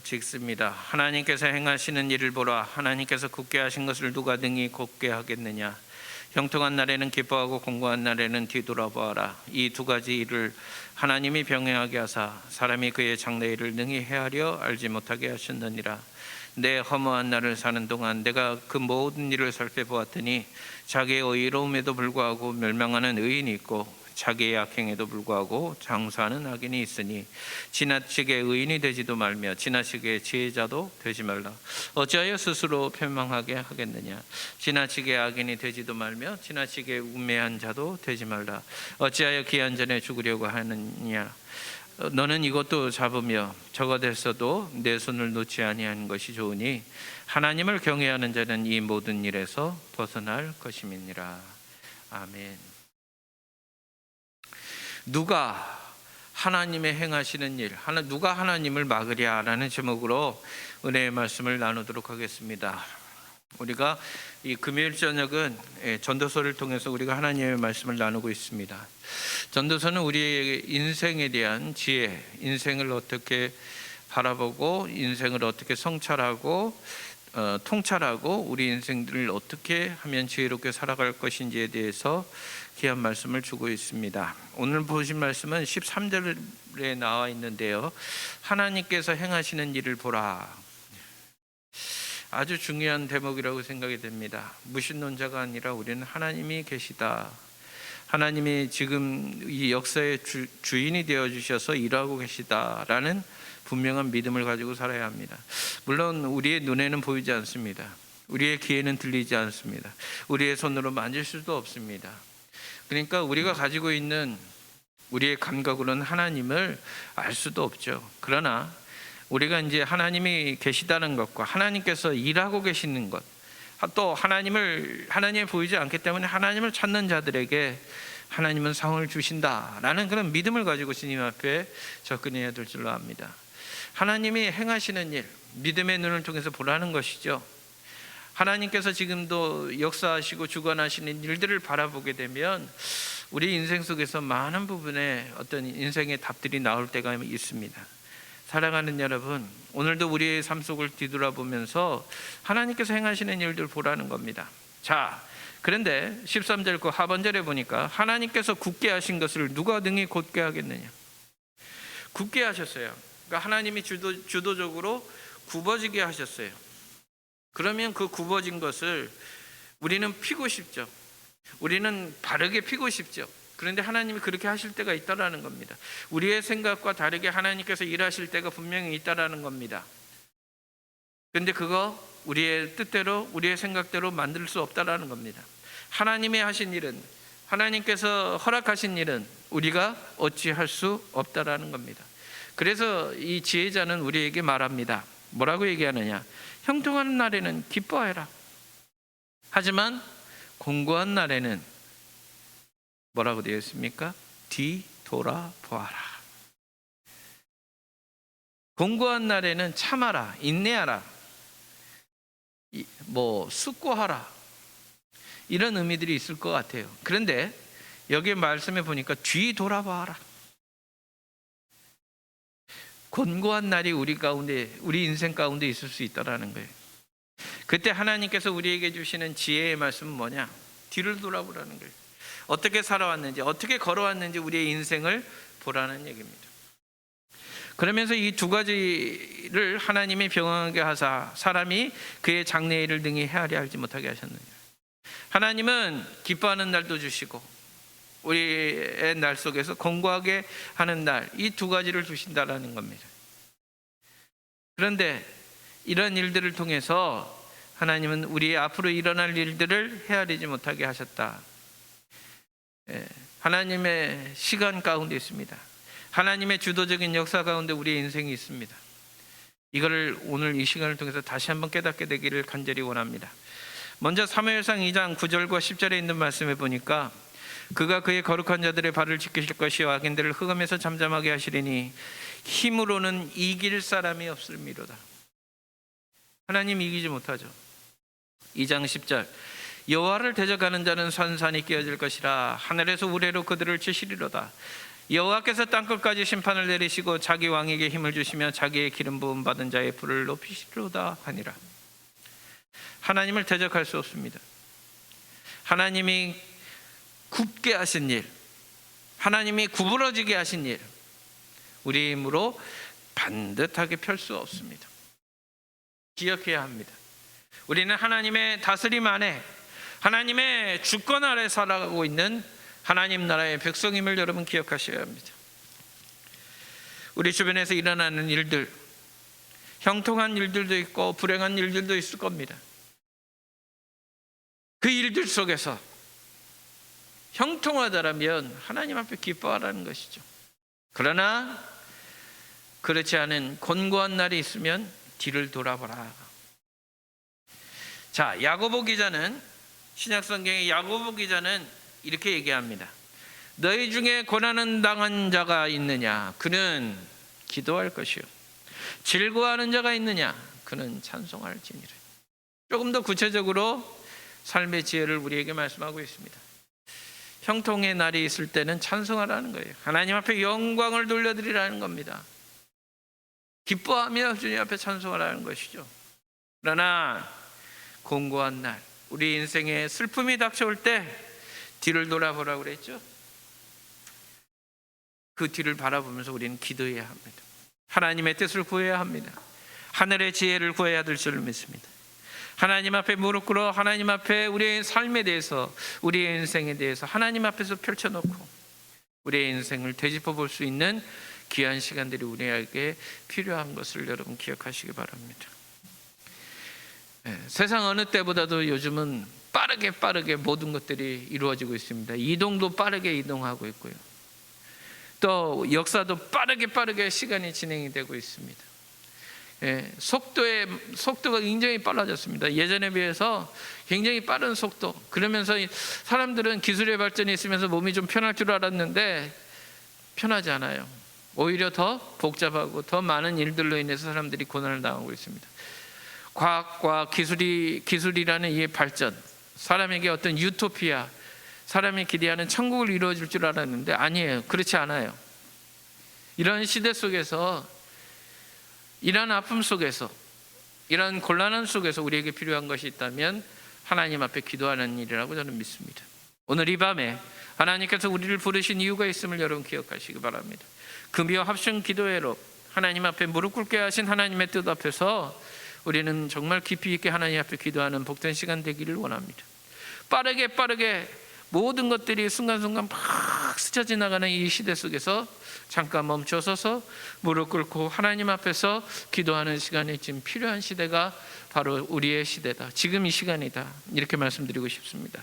같이 읽습니다. 하나님께서 행하시는 일을 보라. 하나님께서 굳게 하신 것을 누가 능히 곧게 하겠느냐. 형통한 날에는 기뻐하고 공고한 날에는 뒤돌아보아라. 이 두 가지 일을 하나님이 병행하게 하사 사람이 그의 장래일을 능히 헤아려 알지 못하게 하셨느니라. 내 허무한 날을 사는 동안 내가 그 모든 일을 살펴보았더니 자기의 의로움에도 불구하고 멸망하는 의인이 있고 자기의 악행에도 불구하고 장수하는 악인이 있으니 지나치게 의인이 되지도 말며 지나치게 지혜자도 되지 말라. 어찌하여 스스로 편망하게 하겠느냐. 지나치게 악인이 되지도 말며 지나치게 우매한 자도 되지 말라. 어찌하여 기한 전에 죽으려고 하느냐. 너는 이것도 잡으며 저거 됐어도 내 손을 놓지 아니하는 것이 좋으니 하나님을 경외하는 자는 이 모든 일에서 벗어날 것임이니라. 아멘. 누가 하나님의 행하시는 일, 누가 하나님을 막으랴라는 제목으로 은혜의 말씀을 나누도록 하겠습니다. 우리가 이 금요일 저녁은 전도서를 통해서 우리가 하나님의 말씀을 나누고 있습니다. 전도서는 우리의 인생에 대한 지혜, 인생을 어떻게 바라보고 인생을 어떻게 성찰하고 통찰하고 우리 인생들을 어떻게 하면 지혜롭게 살아갈 것인지에 대해서 귀한 말씀을 주고 있습니다. 오늘 보신 말씀은 13절에 나와 있는데요. 하나님께서 행하시는 일을 보라. 아주 중요한 대목이라고 생각이 됩니다. 무신론자가 아니라 우리는 하나님이 계시다. 하나님이 지금 이 역사의 주인이 되어주셔서 일하고 계시다라는 분명한 믿음을 가지고 살아야 합니다. 물론 우리의 눈에는 보이지 않습니다. 우리의 귀에는 들리지 않습니다. 우리의 손으로 만질 수도 없습니다. 그러니까 우리가 가지고 있는 우리의 감각으로는 하나님을 알 수도 없죠. 그러나 우리가 이제 하나님이 계시다는 것과 하나님께서 일하고 계시는 것, 또 하나님이 보이지 않기 때문에 하나님을 찾는 자들에게 하나님은 상을 주신다라는 그런 믿음을 가지고 주님 앞에 접근해야 될 줄로 압니다. 하나님이 행하시는 일, 믿음의 눈을 통해서 보라는 것이죠. 하나님께서 지금도 역사하시고 주관하시는 일들을 바라보게 되면 우리 인생 속에서 많은 부분에 어떤 인생의 답들이 나올 때가 있습니다. 사랑하는 여러분, 오늘도 우리의 삶 속을 뒤돌아보면서 하나님께서 행하시는 일들을 보라는 겁니다. 자, 그런데 13절 그 하반절에 보니까 하나님께서 굳게 하신 것을 누가 능히 곧게 하겠느냐. 굳게 하셨어요. 그러니까 하나님이 주도적으로 굽어지게 하셨어요. 그러면 그 굽어진 것을 우리는 피고 싶죠. 우리는 바르게 피고 싶죠. 그런데 하나님이 그렇게 하실 때가 있다라는 겁니다. 우리의 생각과 다르게 하나님께서 일하실 때가 분명히 있다라는 겁니다. 그런데 그거 우리의 뜻대로 우리의 생각대로 만들 수 없다라는 겁니다. 하나님이 하신 일은, 하나님께서 허락하신 일은 우리가 어찌할 수 없다라는 겁니다. 그래서 이 지혜자는 우리에게 말합니다. 뭐라고 얘기하느냐? 형통한 날에는 기뻐해라. 하지만 공고한 날에는 뭐라고 되어 있습니까? 뒤돌아보아라. 공고한 날에는 참아라, 인내하라, 숙고하라, 이런 의미들이 있을 것 같아요. 그런데 여기 말씀에 보니까 뒤돌아봐라. 곤고한 날이 우리 인생 가운데 있을 수 있다라는 거예요. 그때 하나님께서 우리에게 주시는 지혜의 말씀은 뭐냐? 뒤를 돌아보라는 거예요. 어떻게 살아왔는지, 어떻게 걸어왔는지 우리의 인생을 보라는 얘기입니다. 그러면서 이 두 가지를 하나님이 병행하게 하사 사람이 그의 장래일을 능히 헤아려 알지 못하게 하셨느냐. 하나님은 기뻐하는 날도 주시고 우리의 날 속에서 공고하게 하는 날, 이 두 가지를 주신다라는 겁니다. 그런데 이런 일들을 통해서 하나님은 우리의 앞으로 일어날 일들을 헤아리지 못하게 하셨다. 하나님의 시간 가운데 있습니다. 하나님의 주도적인 역사 가운데 우리의 인생이 있습니다. 이거를 오늘 이 시간을 통해서 다시 한번 깨닫게 되기를 간절히 원합니다. 먼저 사무엘상 2장 9절과 10절에 있는 말씀에 보니까 그가 그의 거룩한 자들의 발을 지키실 것이요 악인들을 흑암에서 잠잠하게 하시리니 힘으로는 이길 사람이 없을미로다. 하나님 이기지 못하죠. 2장 10절 여호와를 대적하는 자는 산산이 깨어질 것이라 하늘에서 우레로 그들을 치시리로다. 여호와께서 땅끝까지 심판을 내리시고 자기 왕에게 힘을 주시며 자기의 기름 부음 받은 자의 불을 높이시리로다 하니라. 하나님을 대적할 수 없습니다. 하나님이 굽게 하신 일, 하나님이 구부러지게 하신 일, 우리 힘으로 반듯하게 펼 수 없습니다. 기억해야 합니다. 우리는 하나님의 다스림 안에, 하나님의 주권 아래 살아가고 있는 하나님 나라의 백성임을 여러분 기억하셔야 합니다. 우리 주변에서 일어나는 일들, 형통한 일들도 있고 불행한 일들도 있을 겁니다. 그 일들 속에서 형통하다라면 하나님 앞에 기뻐하라는 것이죠. 그러나 그렇지 않은 곤고한 날이 있으면 뒤를 돌아보라. 자, 야고보 기자는, 신약성경의 야고보 기자는 이렇게 얘기합니다. 너희 중에 고난은 당한 자가 있느냐? 그는 기도할 것이요. 즐거워하는 자가 있느냐? 그는 찬송할지니라. 조금 더 구체적으로 삶의 지혜를 우리에게 말씀하고 있습니다. 형통의 날이 있을 때는 찬송하라는 거예요. 하나님 앞에 영광을 돌려드리라는 겁니다. 기뻐하며 주님 앞에 찬송하라는 것이죠. 그러나 공고한 날, 우리 인생에 슬픔이 닥쳐올 때 뒤를 돌아보라고 그랬죠. 그 뒤를 바라보면서 우리는 기도해야 합니다. 하나님의 뜻을 구해야 합니다. 하늘의 지혜를 구해야 될 줄 믿습니다. 하나님 앞에 무릎 꿇어 하나님 앞에 우리의 삶에 대해서, 우리의 인생에 대해서 하나님 앞에서 펼쳐놓고 우리의 인생을 되짚어 볼 수 있는 귀한 시간들이 우리에게 필요한 것을 여러분 기억하시기 바랍니다. 세상 어느 때보다도 요즘은 빠르게 모든 것들이 이루어지고 있습니다. 이동도 빠르게 이동하고 있고요. 또 역사도 빠르게 시간이 진행이 되고 있습니다. 속도가 굉장히 빨라졌습니다. 예전에 비해서 굉장히 빠른 속도. 그러면서 사람들은 기술의 발전이 있으면서 몸이 좀 편할 줄 알았는데 편하지 않아요. 오히려 더 복잡하고 더 많은 일들로 인해서 사람들이 고난을 당하고 있습니다. 과학과 기술이라는 이 발전, 사람에게 어떤 유토피아, 사람이 기대하는 천국을 이루어질 줄 알았는데 아니에요. 그렇지 않아요. 이런 시대 속에서, 이런 아픔 속에서, 이런 곤란한 속에서 우리에게 필요한 것이 있다면 하나님 앞에 기도하는 일이라고 저는 믿습니다. 오늘 이 밤에 하나님께서 우리를 부르신 이유가 있음을 여러분 기억하시기 바랍니다. 금요 합심 기도회로 하나님 앞에 무릎 꿇게 하신 하나님의 뜻 앞에서 우리는 정말 깊이 있게 하나님 앞에 기도하는 복된 시간 되기를 원합니다. 빠르게 모든 것들이 순간순간 막 스쳐 지나가는 이 시대 속에서 잠깐 멈춰서서 무릎 꿇고 하나님 앞에서 기도하는 시간이 지금 필요한 시대가 바로 우리의 시대다. 지금 이 시간이다. 이렇게 말씀드리고 싶습니다.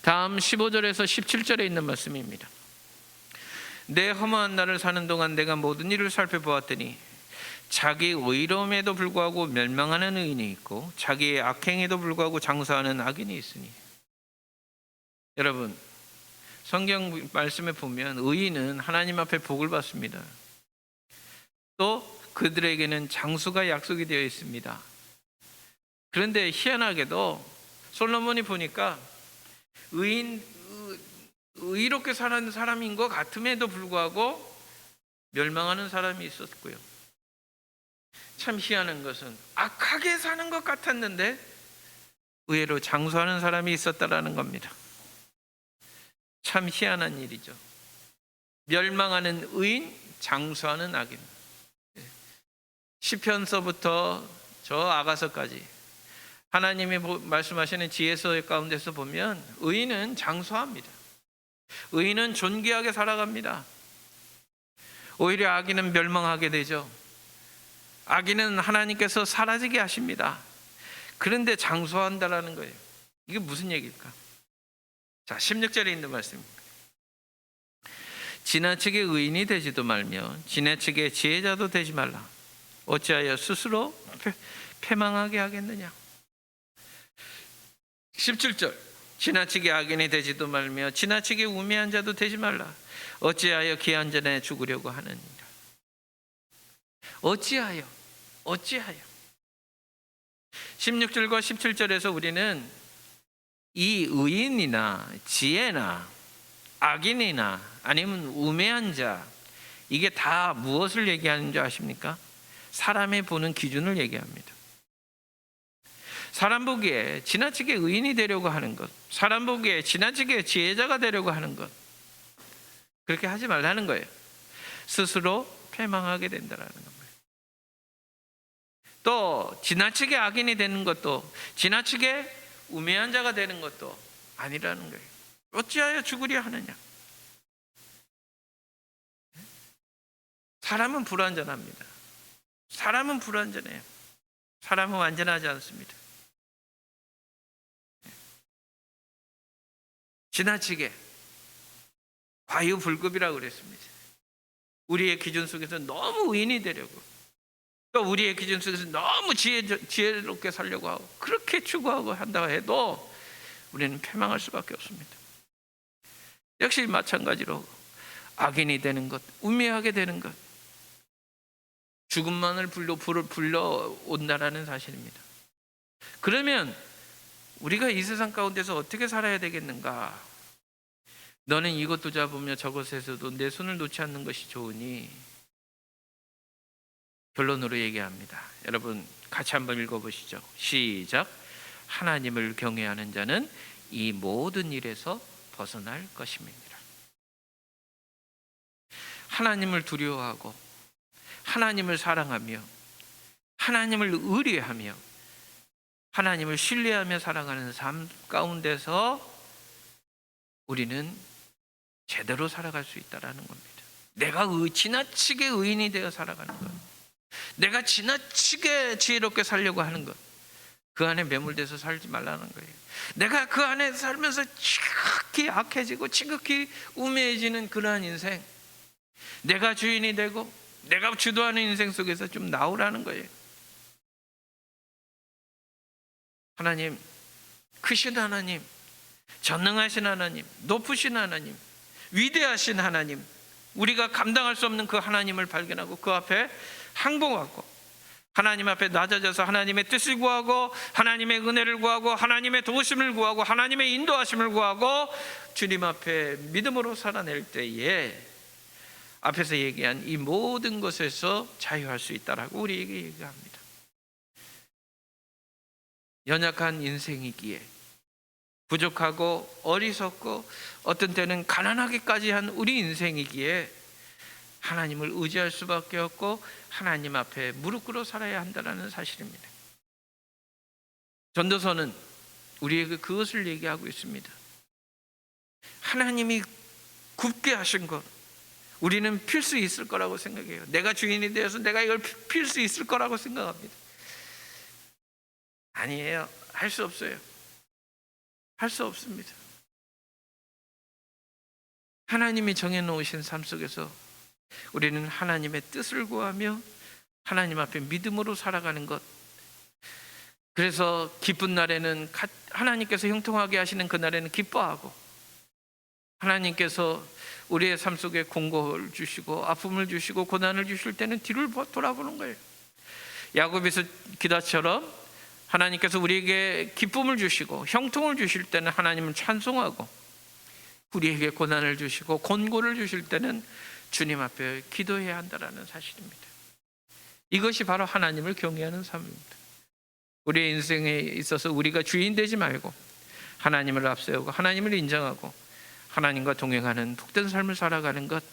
다음 15절에서 17절에 있는 말씀입니다. 내 허무한 날을 사는 동안 내가 모든 일을 살펴보았더니 자기 의로움에도 불구하고 멸망하는 의인이 있고 자기의 악행에도 불구하고 장사하는 악인이 있으니. 여러분, 성경 말씀에 보면 의인은 하나님 앞에 복을 받습니다. 또 그들에게는 장수가 약속이 되어 있습니다. 그런데 희한하게도 솔로몬이 보니까 의롭게 사는 사람인 것 같음에도 불구하고 멸망하는 사람이 있었고요. 참 희한한 것은 악하게 사는 것 같았는데 의외로 장수하는 사람이 있었다라는 겁니다. 참 희한한 일이죠. 멸망하는 의인, 장수하는 악인. 시편서부터 저 아가서까지 하나님이 말씀하시는 지혜서 가운데서 보면 의인은 장수합니다. 의인은 존귀하게 살아갑니다. 오히려 악인은 멸망하게 되죠. 악인은 하나님께서 사라지게 하십니다. 그런데 장수한다라는 거예요. 이게 무슨 얘기일까? 자, 16절에 있는 말씀입니다. 지나치게 의인이 되지도 말며 지나치게 지혜자도 되지 말라. 어찌하여 스스로 패망하게 하겠느냐. 17절, 지나치게 악인이 되지도 말며 지나치게 우매한 자도 되지 말라. 어찌하여 기한 전에 죽으려고 하느니라. 어찌하여 16절과 17절에서 우리는 이 의인이나 지혜나 악인이나 아니면 우매한 자, 이게 다 무엇을 얘기하는 줄 아십니까? 사람의 보는 기준을 얘기합니다. 사람 보기에 지나치게 의인이 되려고 하는 것, 사람 보기에 지나치게 지혜자가 되려고 하는 것, 그렇게 하지 말라는 거예요. 스스로 패망하게 된다는 거예요. 또 지나치게 악인이 되는 것도, 지나치게 우매한 자가 되는 것도 아니라는 거예요. 어찌하여 죽으려 하느냐? 사람은 불완전합니다. 사람은 불완전해요. 사람은 완전하지 않습니다. 지나치게 과유불급이라고 그랬습니다. 우리의 기준 속에서 너무 의인이 되려고, 또 우리의 기준 속에서 너무 지혜롭게 살려고 하고, 그렇게 추구하고 한다고 해도 우리는 패망할 수밖에 없습니다. 역시 마찬가지로 악인이 되는 것, 우매하게 되는 것, 죽음만을 불러온다라는 사실입니다. 그러면 우리가 이 세상 가운데서 어떻게 살아야 되겠는가? 너는 이것도 잡으며 저것에서도 내 손을 놓지 않는 것이 좋으니, 결론으로 얘기합니다. 여러분 같이 한번 읽어보시죠. 시작. 하나님을 경외하는 자는 이 모든 일에서 벗어날 것입니다. 하나님을 두려워하고 하나님을 사랑하며 하나님을 의뢰하며 하나님을 신뢰하며 살아가는 삶 가운데서 우리는 제대로 살아갈 수 있다는 겁니다. 내가 지나치게 의인이 되어 살아가는 것, 내가 지나치게 지혜롭게 살려고 하는 것, 그 안에 매몰돼서 살지 말라는 거예요. 내가 그 안에 살면서 지극히 악해지고 지극히 우매해지는 그러한 인생, 내가 주인이 되고 내가 주도하는 인생 속에서 좀 나오라는 거예요. 하나님, 크신 하나님, 전능하신 하나님, 높으신 하나님, 위대하신 하나님, 우리가 감당할 수 없는 그 하나님을 발견하고 그 앞에 항복하고 하나님 앞에 낮아져서 하나님의 뜻을 구하고 하나님의 은혜를 구하고 하나님의 도우심을 구하고 하나님의 인도하심을 구하고 주님 앞에 믿음으로 살아낼 때에 앞에서 얘기한 이 모든 것에서 자유할 수 있다라고 우리에게 얘기합니다. 연약한 인생이기에, 부족하고 어리석고 어떤 때는 가난하기까지 한 우리 인생이기에 하나님을 의지할 수밖에 없고 하나님 앞에 무릎 꿇어 살아야 한다는 사실입니다. 전도서는 우리에게 그것을 얘기하고 있습니다. 하나님이 굽게 하신 것, 우리는 필 수 있을 거라고 생각해요. 내가 주인이 되어서 내가 이걸 필 수 있을 거라고 생각합니다. 아니에요. 할 수 없어요. 할 수 없습니다. 하나님이 정해놓으신 삶 속에서 우리는 하나님의 뜻을 구하며 하나님 앞에 믿음으로 살아가는 것, 그래서 기쁜 날에는 하나님께서 형통하게 하시는 그날에는 기뻐하고, 하나님께서 우리의 삶 속에 공고를 주시고 아픔을 주시고 고난을 주실 때는 뒤를 돌아보는 거예요. 야고보서 기도처럼 하나님께서 우리에게 기쁨을 주시고 형통을 주실 때는 하나님을 찬송하고, 우리에게 고난을 주시고 권고를 주실 때는 주님 앞에 기도해야 한다는 사실입니다. 이것이 바로 하나님을 경외하는 삶입니다. 우리의 인생에 있어서 우리가 주인 되지 말고 하나님을 앞세우고 하나님을 인정하고 하나님과 동행하는 복된 삶을 살아가는 것,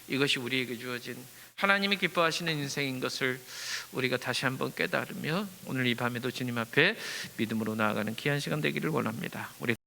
이것이 우리에게 주어진 하나님이 기뻐하시는 인생인 것을 우리가 다시 한번 깨달으며 오늘 이 밤에도 주님 앞에 믿음으로 나아가는 귀한 시간 되기를 원합니다. 우리